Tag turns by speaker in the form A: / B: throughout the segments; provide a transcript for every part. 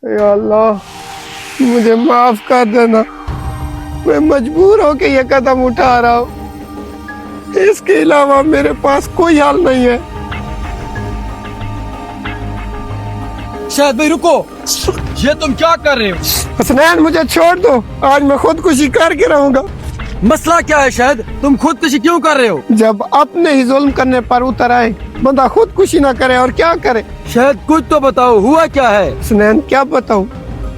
A: या अल्लाह मुझे माफ कर देना, मैं मजबूर हो के ये कदम उठा रहा हूँ, इसके अलावा मेरे पास कोई हल नहीं है।
B: शायद भाई रुको, ये तुम क्या कर रहे हो?
A: हसनैन मुझे छोड़ दो, आज मैं खुदकुशी करके रहूंगा।
B: मसला क्या है शायद? तुम खुदकुशी क्यों कर रहे हो?
A: जब अपने ही जुल्म करने पर उतर आए, बंदा खुदकुशी ना करे और क्या करे?
B: शायद कुछ तो बताओ, हुआ क्या है?
A: हसनैन क्या बताऊं,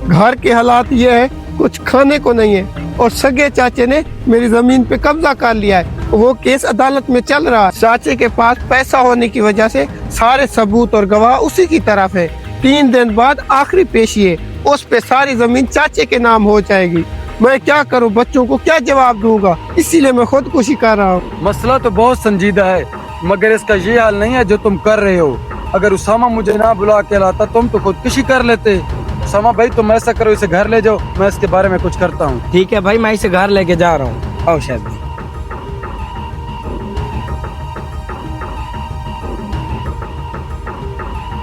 A: घर के हालात ये है, कुछ खाने को नहीं है और सगे चाचे ने मेरी जमीन पे कब्जा कर लिया है। वो केस अदालत में चल रहा है। चाचे के पास पैसा होने की वजह से सारे सबूत और गवाह उसी की तरफ है। 3 दिन बाद आखिरी पेशी है, उस पे सारी जमीन चाचे के नाम हो जाएगी। मैं क्या करूं, बच्चों को क्या जवाब दूंगा? इसीलिए मैं खुदकुशी कर रहा हूँ।
B: मसला तो बहुत संजीदा है, मगर इसका ये हाल नहीं है जो तुम कर रहे हो। अगर उसामा मुझे ना बुला के लाता तुम तो खुदकुशी कर लेते। उसामा भाई तुम ऐसा करो, इसे घर ले जाओ, मैं इसके बारे में कुछ करता हूँ।
C: ठीक है भाई, मैं इसे घर लेके जा रहा हूँ। आओ शायद भाई।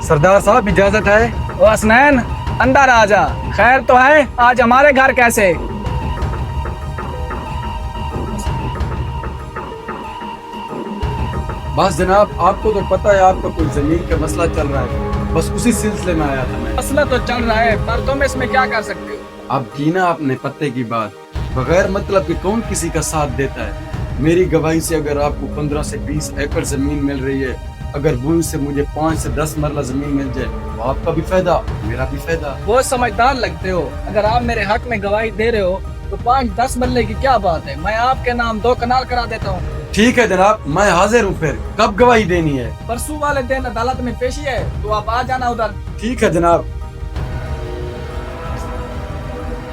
B: सरदार साहब इजाजत है?
D: ओ हसनैन, अंदर आ जा। खैर तो है, आज हमारे घर कैसे?
B: बस जनाब, आपको तो पता है आपका कोई जमीन का मसला चल रहा है, बस उसी सिलसिले में आया था मैं।
D: मसला तो चल रहा है, पर तुम इसमें क्या कर सकते हो?
B: अब की ना अपने पत्ते की बात, बगैर मतलब के कौन किसी का साथ देता है? मेरी गवाही से अगर आपको 15 से 20 एकड़ जमीन मिल रही है, अगर वो से मुझे 5 से 10 मरला जमीन मिल जाए तो आपका भी फायदा, मेरा भी फायदा।
D: बहुत समझदार लगते हो। अगर आप मेरे हक में गवाही दे रहे हो तो 5-10 मरले की क्या बात है? मैं आपके नाम 2 कनाल करा देता हूँ।
B: ठीक है जनाब, मैं हाजिर हूँ। फिर कब गवाही देनी है?
D: परसों वाले दिन अदालत में पेशी है, तो आप आ जाना उधर।
B: ठीक है जनाब।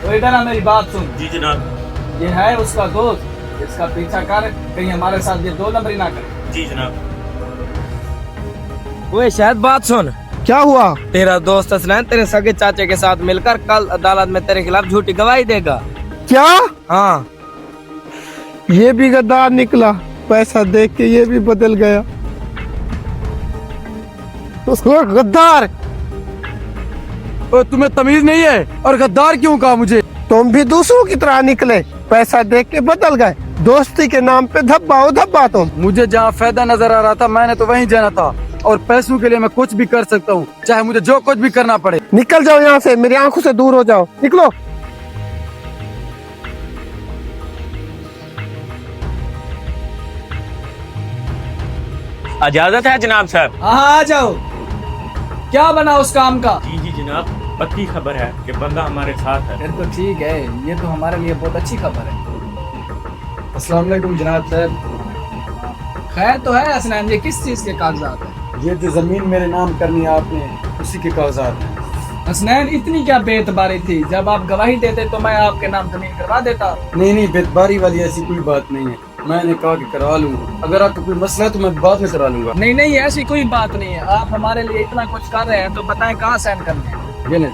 D: तो इधर आ, मेरी बात सुन।
E: जी जनाब।
D: ये है उसका दोस्त, इसका पीछा कर, कहीं हमारे साथ ये 2 नंबरी ना करे।
E: जी जनाब।
C: ओए शायद बात सुन।
A: क्या हुआ?
C: तेरा दोस्त हसनैन तेरे सगे चाचे के साथ मिलकर कल अदालत में तेरे खिलाफ झूठी गवाही देगा।
A: क्या?
C: हाँ,
A: ये भी गद्दार निकला, पैसा देख के ये भी बदल गया। उसको गद्दार।
B: तुम्हें तमीज नहीं है और गद्दार क्यों कहा मुझे?
A: तुम भी दूसरों की तरह निकले, पैसा देख के बदल गए। दोस्ती के नाम पे धब्बा हो धब्बा तुम।
B: मुझे जहाँ फायदा नजर आ रहा था मैंने तो वहीं जाना था, और पैसों के लिए मैं कुछ भी कर सकता हूँ, चाहे मुझे जो कुछ भी करना पड़े।
A: निकल जाओ यहाँ से, मेरी आंखों से दूर हो जाओ, निकलो।
E: इजाजत है जनाब साहब?
D: हाँ, आ जाओ। क्या बना उस काम का?
E: जी जी जनाब, पक्की खबर है कि बंदा हमारे साथ है।
D: फिर तो ठीक है, ये तो हमारे लिए बहुत अच्छी खबर है।
B: अस्सलाम वालेकुम जनाब साहब।
D: खैर तो है हसनैन, ये किस चीज के कागजात है?
B: ये जो जमीन मेरे नाम करनी है आपने, उसी के कागजात हैं।
D: हसनैन, इतनी क्या बेतबारी थी? जब आप गवाही देते तो मैं आपके नाम जमीन करवा देता।
B: नहीं, बेतबारी वाली ऐसी कोई बात नहीं है, मैंने कहा कि करा लूँ। अगर आपको कोई मसला है तो मैं बाद में करा लूंगा।
D: नहीं, ऐसी कोई बात नहीं है। आप हमारे लिए इतना कुछ कर रहे हैं तो बताएं कहाँ साइन करने हैं?
B: ये ले।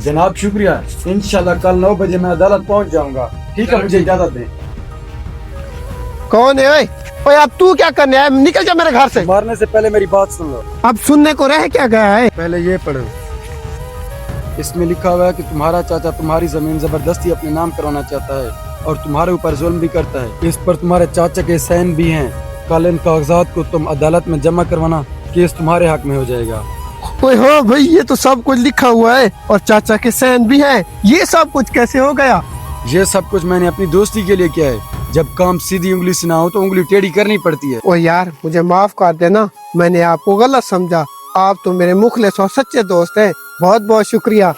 B: जनाब शुक्रिया, इंशाल्लाह कल 9 बजे मैं अदालत पहुंच जाऊंगा। ठीक है, मुझे इजाजत दें।
A: कौन है? ओए अब तू क्या करने आया? निकल जा मेरे घर से।
B: मारने से पहले मेरी बात सुन लो।
A: अब सुनने को रह क्या गया है?
B: पहले ये पढ़ो, इसमें लिखा हुआ है कि तुम्हारा चाचा तुम्हारी जमीन जबरदस्ती अपने नाम करवाना चाहता है और तुम्हारे ऊपर जुल्म भी करता है। इस पर तुम्हारे चाचा के साइन भी हैं। कल इन कागजात को तुम अदालत में जमा करवाना, केस तुम्हारे हक में हो जाएगा।
A: ओए हाँ भाई, ये तो सब कुछ लिखा हुआ है और चाचा के साइन भी हैं। ये सब कुछ कैसे हो गया?
B: ये सब कुछ मैंने अपनी दोस्ती के लिए किया है। जब काम सीधी उंगली से ना हो तो उंगली टेढ़ी करनी पड़ती है।
A: ओ यार, मुझे माफ कर देना, मैंने आपको गलत समझा। आप तो मेरे मुखलिस और सच्चे दोस्त हैं। बहुत बहुत शुक्रिया।